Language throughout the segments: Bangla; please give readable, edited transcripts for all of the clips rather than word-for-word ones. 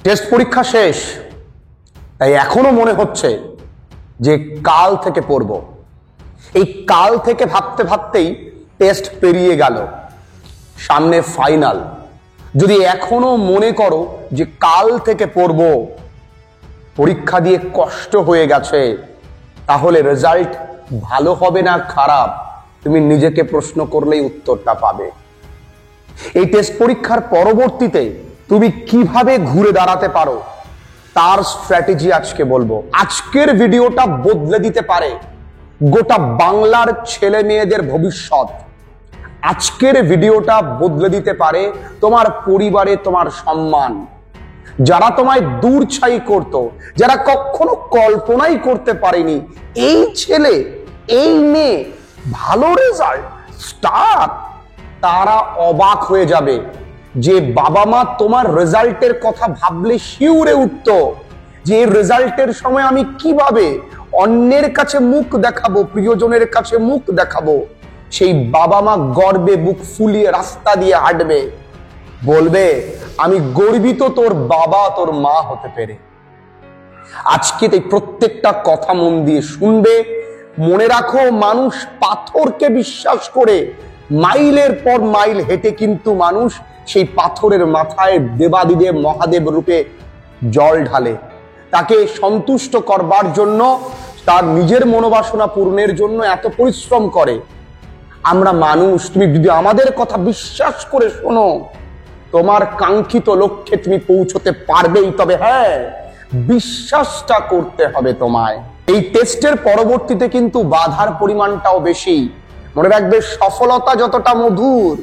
টেস্ট পরীক্ষা শেষ, তাই এখনো মনে হচ্ছে যে কাল থেকে পড়ব। এই কাল থেকে ভাবতে ভাবতেই টেস্ট পেরিয়ে গেল, সামনে ফাইনাল। যদি এখনো মনে করো যে কাল থেকে পড়ব, পরীক্ষা দিয়ে কষ্ট হয়ে গেছে, তাহলে রেজাল্ট ভালো হবে না খারাপ, তুমি নিজেকে প্রশ্ন করলেই উত্তরটা পাবে। এই টেস্ট পরীক্ষার পরবর্তীতে তুমি কিভাবে ঘুরে দাঁড়াতে পারো তার স্ট্র্যাটেজি আজকে বলবো। আজকের ভিডিওটা বদলে দিতে পারে গোটা বাংলার ছেলে মেয়েদের ভবিষ্যৎ। আজকের ভিডিওটা বদলে দিতে পারে তোমার পরিবারে তোমার সম্মান। যারা তোমায় দূরছাই করত, যারা কখনো কল্পনাই করতে পারেনি এই ছেলে এই মেয়ে ভালো রেজাল্ট স্টার, তারা অবাক হয়ে যাবে যে বাবা মা তোমার রেজাল্টের কথা ভাবলে শিউরে উঠতো, যে এই রেজাল্টের সময় আমি কিভাবে অন্যের কাছে মুখ দেখাবো, প্রিয়জনের কাছে মুখ দেখাবো। সেই বাবা মা গর্বে বুক ফুলিয়ে রাস্তা দিয়ে হাঁটবে, বলবে আমি গর্বিত তোর বাবা তোর মা হতে পেরে। আজকে এই প্রত্যেকটা কথা মন দিয়ে শুনবে। মনে রাখো, মানুষ পাথরকে বিশ্বাস করে মাইলের পর মাইল হেঁটে কিন্তু মানুষ সেই পাথরের মাথায় দেবাদিদেব মহাদেব রূপে জল ঢালে, তাকে সন্তুষ্ট করবার জন্য, তার নিজের মনোবাসনা পূরণের জন্য এত পরিশ্রম করে। আমরা মানুষ, তুমি যদি আমাদের কথা বিশ্বাস করে শোনো, তোমার কাঙ্ক্ষিত লক্ষ্যে তুমি পৌঁছতে পারবেই। তবে হ্যাঁ, বিশ্বাসটা করতে হবে তোমায়। এই টেস্টের পরবর্তীতে কিন্তু বাধার পরিমাণটাও বেশি। মনে রাখবে, সফলতা যতটা মধুর,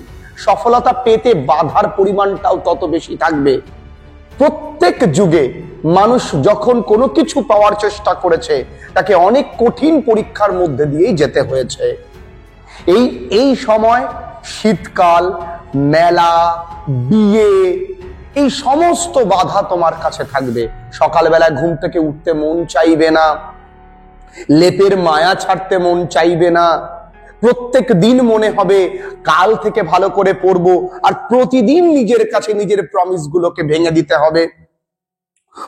সফলতা পেতে বাধার পরিমাণটাও তত বেশি থাকবে। প্রত্যেক যুগে মানুষ যখন কোনো কিছু পাওয়ার চেষ্টা করেছে, তাকে অনেক কঠিন পরীক্ষার মধ্যে দিয়েই যেতে হয়েছে। এই সময় শীতকাল, মেলা, বিয়ে, এই সমস্ত বাধা তোমার কাছে থাকবে। সকালবেলায় ঘুম থেকে উঠতে মন চাইবে না, লেপের মায়া ছাড়তে মন চাইবে না, প্রত্যেক দিন মনে হবে কাল থেকে ভালো করে পড়বো, আর প্রতিদিন নিজের কাছে নিজের প্রমিস গুলোকে ভেঙে দিতে হবে।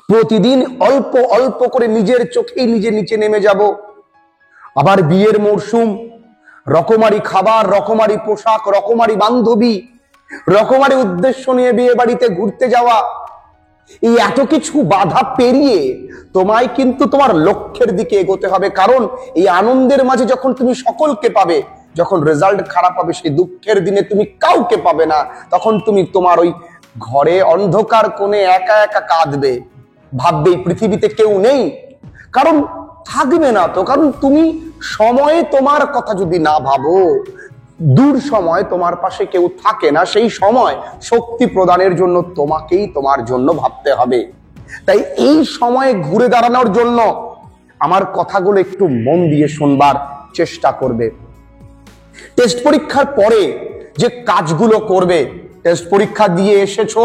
প্রতিদিন অল্প অল্প করে নিজের চোখেই নিজে নিচে নেমে যাব। আবার বিয়ের মরশুম, রকমারি খাবার, রকমারি পোশাক, রকমারি বান্ধবী, রকমারি উদ্দেশ্য নিয়ে বিয়ে বাড়িতে ঘুরতে যাওয়া। এই এত কিছু বাধা পেরিয়ে তোমায় কিন্তু তোমার লক্ষ্যের দিকে এগোতে হবে। কারণ এই আনন্দের মাঝে যখন তুমি সকলকে পাবে, যখন রেজাল্ট খারাপ হবে সেই দুঃখের দিনে তুমি কাউকে পাবে না। তখন তুমি তোমার ওই ঘরে অন্ধকার কোণে একা একা কাঁদবে, ভাববে এই পৃথিবীতে কেউ নেই। কারণ থাকবে না তো, কারণ তুমি সময়ে তোমার কথা যদি না ভাবো, দূর সময় তোমার পাশে কেউ থাকে না, সেই সময় শক্তি প্রদানের জন্য তোমাকেই তোমার জন্য ভাবতে হবে। তাই এই সময়ে ঘুরে দাঁড়ানোর জন্য আমার কথাগুলো একটু মন দিয়ে শুনবার চেষ্টা করবে। টেস্ট পরীক্ষার পরে যে কাজগুলো করবে, টেস্ট পরীক্ষা দিয়ে এসেছো,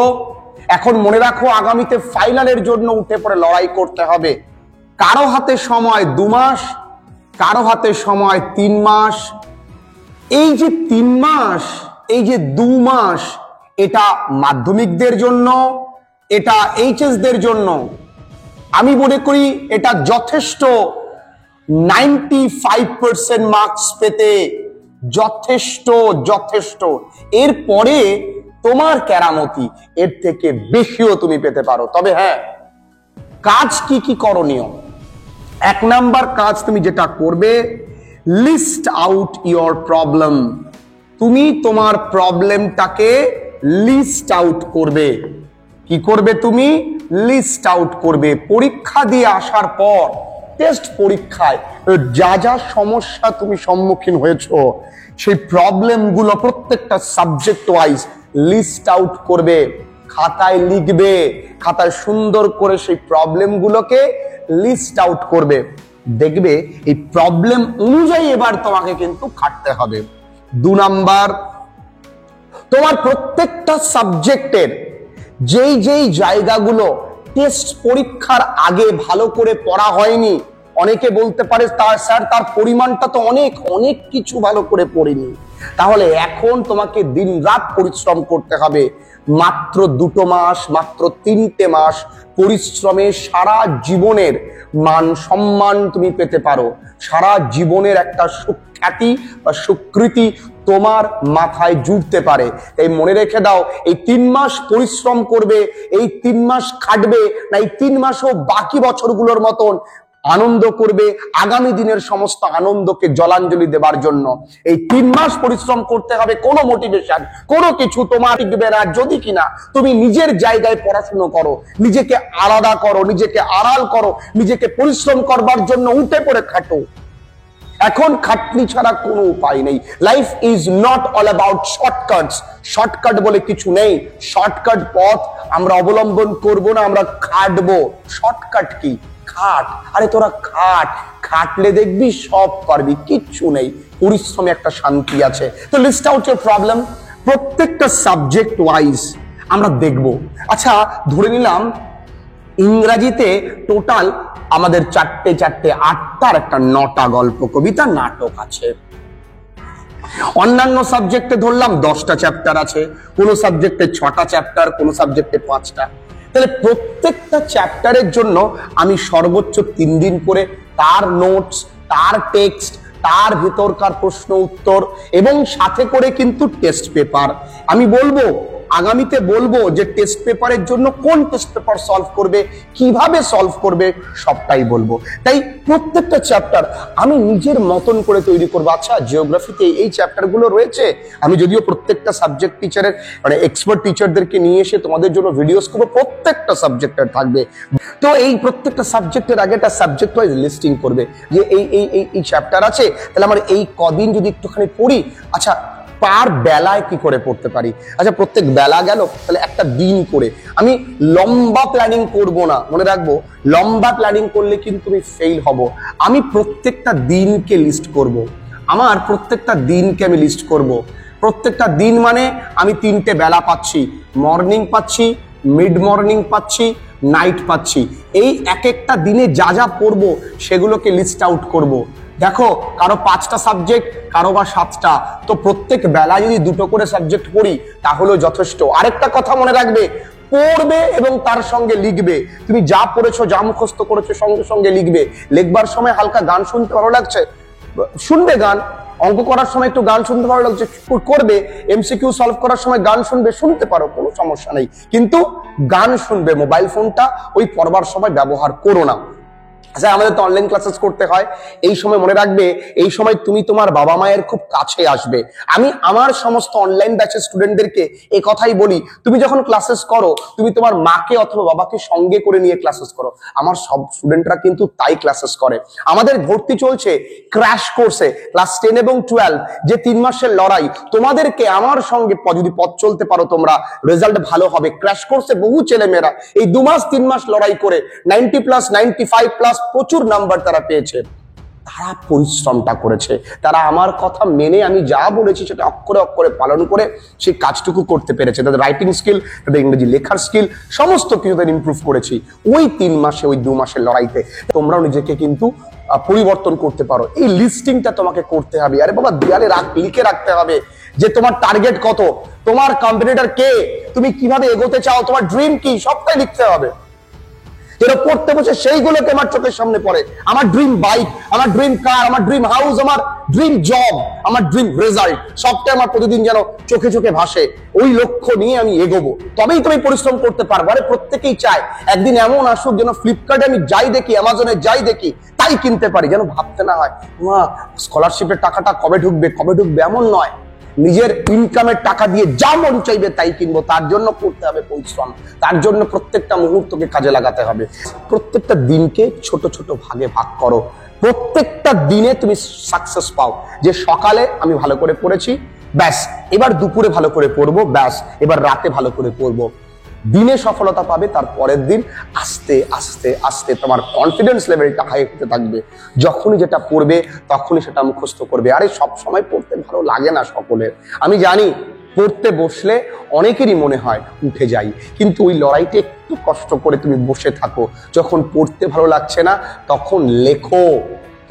এখন মনে রাখো আগামীতে ফাইনালের জন্য উঠে পড়ে লড়াই করতে হবে। কারো হাতে সময় 2 মাস, কারো হাতে সময় 3 মাস। এই যে 3 মাস, এই যে 2 মাস, এটা মাধ্যমিকদের জন্য, এটা এইচএসদের জন্য আমি মনে করি এটা যথেষ্ট। 95% মার্কস পেতে যথেষ্ট যথেষ্ট। এরপরে তোমার কেরামতি, এর থেকে বেশিও তুমি পেতে পারো। তবে হ্যাঁ, কাজ কি কি করণীয়? 1 নাম্বার কাজ তুমি যেটা করবে, লিস্ট আউট ইওর প্রবলেম। তুমি তোমার প্রবলেমটাকে লিস্ট আউট করবে। কি করবে? তুমি লিস্ট আউট করবে। পরীক্ষা দিয়ে আসার পর টেস্ট পরীক্ষায় যা যা সমস্যা তুমি সম্মুখীন হয়েছো, সেই প্রবলেমগুলো প্রত্যেকটা সাবজেক্ট ওয়াইজ লিস্ট আউট করবে, খাতায় লিখবে, খাতায় সুন্দর করে সেই প্রবলেমগুলোকে লিস্ট আউট করবে। দেখবে এই প্রবলেম অনুযায়ী এবার তোমাকে কিন্তু খাটতে হবে। 2 নাম্বার, তোমার প্রত্যেকটা সাবজেক্টের যেই যেই জায়গাগুলো টেস্ট পরীক্ষার আগে ভালো করে পড়া হয়নি, অনেকে বলতে পারে স্যার তার পরিমাণটা তো অনেক অনেক কিছু ভালো করে পড়িনি। তাহলে এখন তোমাকে দিনরাত পরিশ্রম করতে হবে। মাত্র 2 মাস, মাত্র 3টে মাস পরিশ্রমে সারা জীবনের মান সম্মান তুমি পেতে পারো, সারা জীবনের একটা সুখ্যাতি বা স্বীকৃতি তোমার মাথায় জুড়তে পারে। তাই মনে রেখে দাও, এই 3 মাস পরিশ্রম করবে, এই 3 মাস খাটবে না, এই 3 মাসও বাকি বছরগুলোর মতন আনন্দ করবে, আগামী দিনের সমস্ত আনন্দকে জলাঞ্জলি দেবার জন্য। এই 3 মাস পরিশ্রম করতে হবে, কোনো মোটিভেশন, কোনো কিছু তোমার টিকবে না যদি কিনা তুমি নিজের জায়গায় পড়াশুনো করো, নিজেকে আলাদা করো, নিজেকে আড়াল করো, নিজেকে পরিশ্রম করবার জন্য উঠে পড়ে খাটো। এখন খাটনি ছাড়া কোনো উপায় নেই। Life is not all about shortcuts. Shortcut বলে কিছু নেই। শর্টকাট পথ আমরা অবলম্বন করব না, আমরা খাটবো। Shortcut key? খাট। আরে তোরা খাট, খাটলে দেখবি সব পারবি, কিচ্ছু নেই। পরিশ্রমে একটা শান্তি আছে। তো লিস্ট আউট ইউর প্রবলেম। প্রত্যেকটা সাবজেক্ট ওয়াইজ আমরা দেখব। আচ্ছা, ধরে নিলাম ইংরাজিতে টোটাল আমাদের 4টে 8টার একটা 9টা গল্প, কবিতা, নাটক আছে। অন্যান্য সাবজেক্টে ধরলাম 10টা চ্যাপ্টার আছে, কোন সাবজেক্টে 6টা চ্যাপ্টার, কোন সাবজেক্টে 5টা। তাহলে প্রত্যেকটা চ্যাপ্টারের জন্য আমি সর্বোচ্চ 3 দিন করে তার নোটস, তার টেক্সট, তার ভেতরকার প্রশ্ন উত্তর এবং সাথে করে কিন্তু টেস্ট পেপার আমি বলবো। আগামীতে বলবো যে টেস্ট পেপারের জন্য কোন টেস্ট পেপার সলভ করবে, কিভাবে সলভ করবে, সবটাই বলবো। তাই প্রত্যেকটা চ্যাপ্টার আমি নিজের মতন করে তৈরি করবো। আচ্ছা, জিওগ্রাফিতে এই চ্যাপ্টারগুলো রয়েছে, আমি যদিও প্রত্যেকটা সাবজেক্ট টিচারের মানে এক্সপার্ট টিচারদেরকে নিয়ে এসে তোমাদের জন্য ভিডিওস করবো, প্রত্যেকটা সাবজেক্টের থাকবে। তো এই প্রত্যেকটা সাবজেক্টের আগে একটা সাবজেক্ট ওয়াইজ লিস্টিং করবে যে এই চ্যাপ্টার আছে, তাহলে আমার এই কদিন যদি একটুখানি পড়ি, আচ্ছা পার বেলায় কি করে পড়তে পারি। আচ্ছা, প্রত্যেক বেলা গেল, তাহলে একটা দিন করে। আমি লম্বা প্ল্যানিং করব না, মনে রাখবো লম্বা প্ল্যানিং করলে কিন্তু আমি ফেল হব। আমি প্রত্যেকটা দিনকে লিস্ট করব, আমার প্রত্যেকটা দিনকে আমি লিস্ট করব। প্রত্যেকটা দিন মানে আমি 3টে বেলা পাচ্ছি, মর্নিং পাচ্ছি, মিড মর্নিং পাচ্ছি, নাইট পাচ্ছি। এই এক একটা দিনে যা যা পড়বো সেগুলোকে লিস্ট আউট করব। দেখো, কারো 5টা সাবজেক্ট, কারো বা 7টা, তো প্রত্যেক বেলায় যদি 2টো করে সাবজেক্ট পড়ি তাহলেও যথেষ্ট। আরেকটা কথা মনে রাখবে, পড়বে এবং তার সঙ্গে লিখবে। তুমি যা পড়েছো, যা মুখস্থ করেছো, সঙ্গে সঙ্গে লিখবে। লিখবার সময় হালকা গান শুনতে ভালো লাগছে, শুনবে গান। অঙ্ক করার সময় একটু গান শুনতে ভালো লাগছে, করবে। এমসিকিউ সলভ করার সময় গান শুনবে, শুনতে পারো, কোনো সমস্যা নেই, কিন্তু গান শুনবে। মোবাইল ফোনটা ওই পড়বার সময় ব্যবহার করো না। আচ্ছা, আমাদের তো অনলাইন ক্লাসেস করতে হয়, এই সময় মনে রাখবে, এই সময় তুমি তোমার বাবা মায়ের খুব কাছে আসবে। আমি আমার সমস্ত অনলাইন ব্যাচের স্টুডেন্টদেরকে এই কথাই বলি, তুমি যখন ক্লাসেস করো তুমি তোমার মাকে অথবা বাবাকে সঙ্গে করে নিয়ে ক্লাসেস করো। আমার সব স্টুডেন্টরা কিন্তু তাই ক্লাসেস করে। আমাদের ভর্তি চলছে ক্র্যাশ কোর্সে, ক্লাস 10 এবং 12, যে 3 মাসের লড়াই। তোমাদেরকে আমার সঙ্গে যদি পথ চলতে পারো তোমরা, রেজাল্ট ভালো হবে। ক্র্যাশ কোর্সে বহু ছেলেমেয়েরা এই 2 মাস 3 মাস লড়াই করে 90+, 95+ প্রচুর নাম্বার তারা পেয়েছে। তারা পরিশ্রমটা করেছে, তারা আমার কথা মেনে আমি যা বলেছি সেটা অক্ষরে অক্ষরে পালন করে সেই কাজটুকু করতে পেরেছে। তাদের রাইটিং স্কিল, তাদের ইংরেজি লেখার স্কিল, সমস্ত কিছু তাদের ইমপ্রুভ করেছি ওই 3 মাসে, ওই 2 মাসের লড়াইতে। তোমরাও নিজেকে কিন্তু পরিবর্তন করতে পারো। এই লিস্টিংটা তোমাকে করতে হবে। আরে বাবা, দেয়ালে লিখে রাখতে হবে যে তোমার টার্গেট কত, তোমার কম্পিটিটর কে, তুমি কিভাবে এগোতে চাও, তোমার ড্রিম কি, সবটাই লিখতে হবে। যেটা পড়তে বসে সেইগুলোকে আমার চোখের সামনে পড়ে। আমার ড্রিম বাইক, আমার ড্রিম কার, আমার ড্রিম হাউস, আমার ড্রিম জব, আমার ড্রিম রেজাল্ট, সবটাই আমার প্রতিদিন যেন চোখে চোখে ভাসে। ওই লক্ষ্য নিয়ে আমি এগোবো, তবেই তুমি পরিশ্রম করতে পারবো। আরে প্রত্যেকেই চায় একদিন এমন আসুক যেন ফ্লিপকার্টে আমি যাই দেখি, অ্যামাজনে যাই দেখি তাই কিনতে পারি, যেন ভাবতে না হয় মা স্কলারশিপের টাকাটা কবে ঢুকবে, এমন নয়। নিজের ইনকামের টাকা দিয়ে যা মন চাইবে তাই কিনবো। তার জন্য করতে হবে পরিশ্রম, তার জন্য প্রত্যেকটা মুহূর্তকে কাজে লাগাতে হবে। প্রত্যেকটা দিনকে ছোট ছোট ভাগে ভাগ করো, প্রত্যেকটা দিনে তুমি সাকসেস পাও। যে সকালে আমি ভালো করে পড়েছি, ব্যাস এবার দুপুরে ভালো করে পড়বো, ব্যাস এবার রাতে ভালো করে পড়বো। দিনে সফলতা পাবে, তার পরের দিন আস্তে আস্তে আস্তে তোমার কনফিডেন্স লেভেলটা হাই হতে থাকবে। যখনই যেটা পড়বে তখনই সেটা মুখস্থ করবে। আরে সব সময় পড়তে ভালো লাগে না সকলের, আমি জানি। পড়তে বসলে অনেকেরই মনে হয় উঠে যাই, কিন্তু ওই লড়াইটা একটু কষ্ট করে তুমি বসে থাকো। যখন পড়তে ভালো লাগছে না তখন লেখো,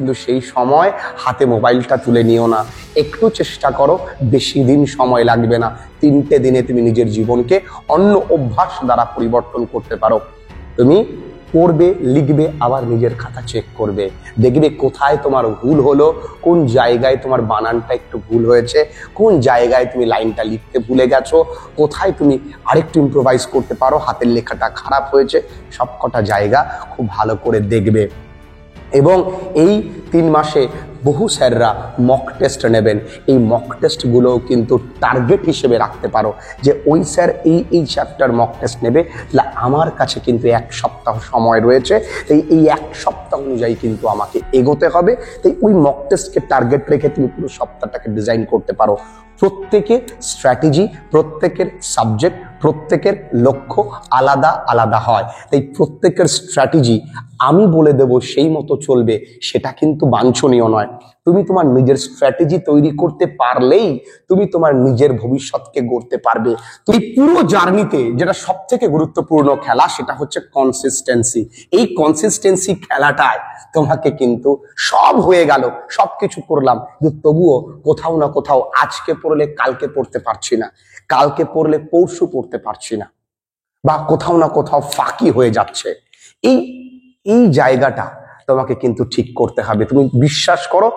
কিন্তু সেই সময় হাতে মোবাইলটা তুলে নিও না। একটু চেষ্টা করো, বেশি দিন সময় লাগবে না, 3টে দিনে তুমি নিজের জীবনকে অন্য অভ্যাস দ্বারা পরিবর্তন করতে পারো। তুমি পড়বে, লিখবে, আবার নিজের খাতা চেক করবে, দেখবে কোথায় তোমার ভুল হলো, কোন জায়গায় তোমার বানানটা একটু ভুল হয়েছে, কোন জায়গায় তুমি লাইনটা লিখতে ভুলে গেছো, কোথায় তুমি আরেকটু ইম্প্রোভাইজ করতে পারো, হাতের লেখাটা খারাপ হয়েছে, সবকটা জায়গা খুব ভালো করে দেখবে। এবং এই 3 মাসে বহু স্যাররা মক টেস্ট নেবেন। এই মক টেস্টগুলোও কিন্তু টার্গেট হিসেবে রাখতে পারো যে ওই স্যার এই চ্যাপ্টার মক টেস্ট নেবে, তাহলে আমার কাছে কিন্তু 1 সপ্তাহ সময় রয়েছে, তাই এই 1 সপ্তাহ অনুযায়ী কিন্তু আমাকে এগোতে হবে। তাই ওই মক টেস্টকে টার্গেট রেখে তুমি পুরো সপ্তাহটাকে ডিজাইন করতে পারো। প্রত্যেকের স্ট্র্যাটেজি, প্রত্যেকের সাবজেক্ট, প্রত্যেকের লক্ষ্য আলাদা আলাদা হয়। তাই প্রত্যেকের স্ট্র্যাটেজি আমি বলে দেব সেই মতো চলবে, সেটা কিন্তু বাঞ্ছনীয় নয়। তুমি তোমার নিজের স্ট্র্যাটেজি তৈরি করতে পারলেই তুমি তোমার নিজের ভবিষ্যৎকে গড়তে পারবে। তুমি পুরো জার্নিতে যেটা সব থেকে গুরুত্বপূর্ণ খেলা, সেটা হচ্ছে কনসিস্টেন্সি। এই কনসিস্টেন্সি খেলাটায় তোমাকে কিন্তু সব হয়ে গেল, সবকিছু করলাম, কিন্তু তবুও কোথাও না কোথাও আজকে পড়লে কালকে পড়তে পারছি না, কালকে পড়লে পরশু পড়তে পারছি না, বা কোথাও না কোথাও ফাঁকি হয়ে যাচ্ছে। এই জায়গাটা তোমাকে কিন্তু ঠিক করতে হবে। তুমি বিশ্বাস করো,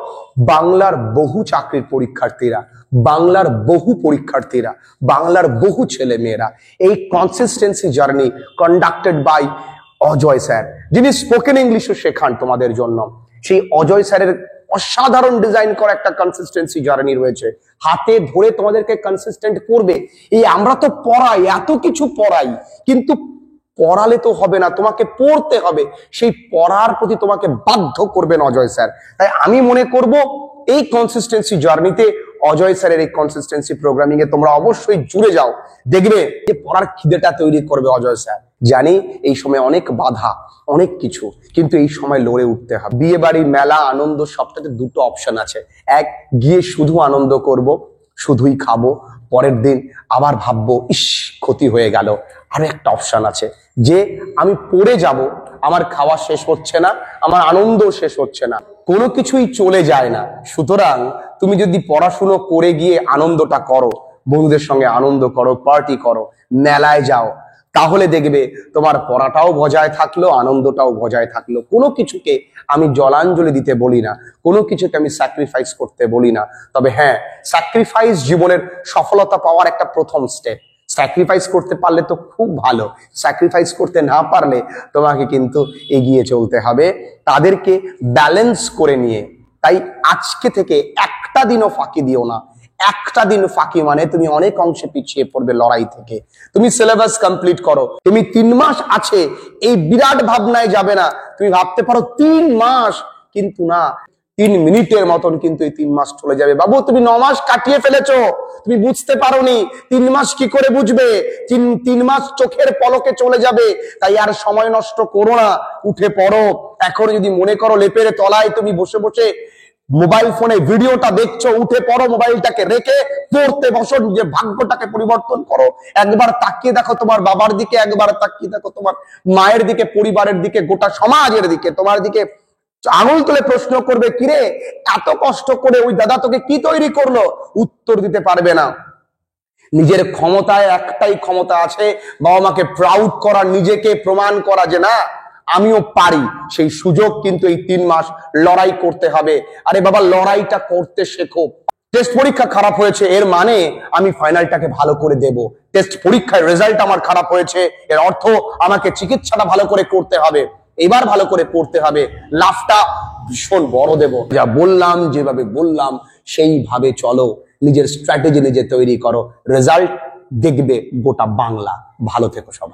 বাংলার বহু চাকরির পরীক্ষার্থীরা, বাংলার বহু পরীক্ষার্থীরা, বাংলার বহু ছেলে মেয়েরা এই consistency journey conducted by Ajay sir, যিনি স্পোকেন ইংলিশও শেখান তোমাদের জন্য, সেই অজয় স্যারের অসাধারণ ডিজাইন করা একটা কনসিস্টেন্সি জার্নি রয়েছে। হাতে ধরে তোমাদেরকে কনসিস্টেন্ট করবে। এই আমরা তো পড়াই, এত কিছু পড়াই, কিন্তু পড়ালে তো হবে না, তোমাকে পড়তে হবে। সেই পড়ার প্রতি তোমাকে বাধ্য করবেন অজয় স্যার। তাই আমি মনে করব এই কনসিস্টেন্সি জার্নিতে অজয় স্যারের এই কনসিস্টেন্সি প্রোগ্রামিং এ তোমরা অবশ্যই জুড়ে যাও, দেখবে যে পড়ার খিদেটা তৈরি করবে অজয় স্যার। জানি এই সময় অনেক বাধা, অনেক কিছু, কিন্তু এই সময় লড়ে উঠতে হবে। বিয়ে বাড়ি, মেলা, আনন্দ, সবটাতে 2টো অপশন আছে। এক, গিয়ে শুধু আনন্দ করব, শুধুই খাবো, পরের দিন আবার ভাববো ইস ক্ষতি হয়ে গেল। আর একটা অপশন আছে যে আমি পড়ে যাব, আমার খাওয়া শেষ হচ্ছে না, আমার আনন্দ শেষ হচ্ছে না, কোনো কিছুই চলে যায় না। সুতরাং তুমি যদি পড়াশুনো করে গিয়ে আনন্দটা করো, বন্ধুদের সঙ্গে আনন্দ করো, পার্টি করো, মেলায় যাও, তাহলে দেখবে তোমার পড়াটাও বজায় থাকলো, আনন্দটাও বজায় থাকলো। কোনো কিছুকে আমি জলাঞ্জলি দিতে বলি না, কোনো কিছুকে আমি স্যাক্রিফাইস করতে বলি না। তবে হ্যাঁ, স্যাক্রিফাইস জীবনের সফলতা পাওয়ার একটা প্রথম স্টেপ। স্যাক্রিফাইস করতে পারলে তো খুব ভালো, স্যাক্রিফাইস করতে না পারলে তোমাকে কিন্তু এগিয়ে চলতে হবে, তাদেরকে ব্যালেন্স করে নিয়ে। তাই আজকে থেকে একটা দিনও ফাঁকি দিও না। একটা দিন ফাঁকি মানে তুমি অনেক অংশে পিছিয়ে পড়বে লড়াই থেকে। তুমি সিলেবাস কমপ্লিট করো, তুমি 3 মাস আছে এই বিরাট ভাবনায় যাবে না। তুমি ভাবতে পারো 3 মাস, কিন্তু না, 3 মিনিটের মতন কিন্তু এই 3 মাস চলে যাবে। বাবু তুমি 9 মাস কাটিয়ে ফেলেছো, তুমি বুঝতে পারোনি। 3 মাস কি করে বুঝবে? 3 মাস চোখের পলকে চলে যাবে। তাই আর সময় নষ্ট করো না, উঠে পড়ো। এখন যদি মনে করো লেপের তলায় তুমি বসে বসে মোবাইল ফোনে ভিডিওটা দেখছো, উঠে পড়ো, মোবাইলটাকে রেখে পড়তে বসো, নিজের ভাগ্যটাকে পরিবর্তন করো। একবার তাকিয়ে দেখো তোমার বাবার দিকে, একবার তাকিয়ে দেখো তোমার মায়ের দিকে, পরিবারের দিকে, গোটা সমাজের দিকে, তোমার দিকে আঙুল তুলে প্রশ্ন করবে, কিরে এত কষ্ট করে ওই দাদা তোকে কি তৈরি করলো? উত্তর দিতে পারবে না। নিজের ক্ষমতায় একটাই ক্ষমতা আছে, বাবা মাকে প্রাউড করা, নিজেকে প্রমাণ করা যে না আমিও পারি। সেই সুযোগ কিন্তু এই 3 মাস লড়াই করতে হবে। আরে বাবা, লড়াইটা করতে শেখো। টেস্ট পরীক্ষা খারাপ হয়েছে এর মানে আমি ফাইনালটাকে ভালো করে দেব। টেস্ট পরীক্ষায় রেজাল্ট আমার খারাপ হয়েছে এর অর্থ আমাকে চিকিৎসাটা ভালো করে করতে হবে, এবার ভালো করে পড়তে হবে, লাভটা ভীষণ বড় দেব। যা বললাম, যেভাবে বললাম সেইভাবে চলো, নিজের স্ট্র্যাটেজি নিজে তৈরি করো, রেজাল্ট দেখবে গোটা বাংলা। ভালো থেকো সবাই।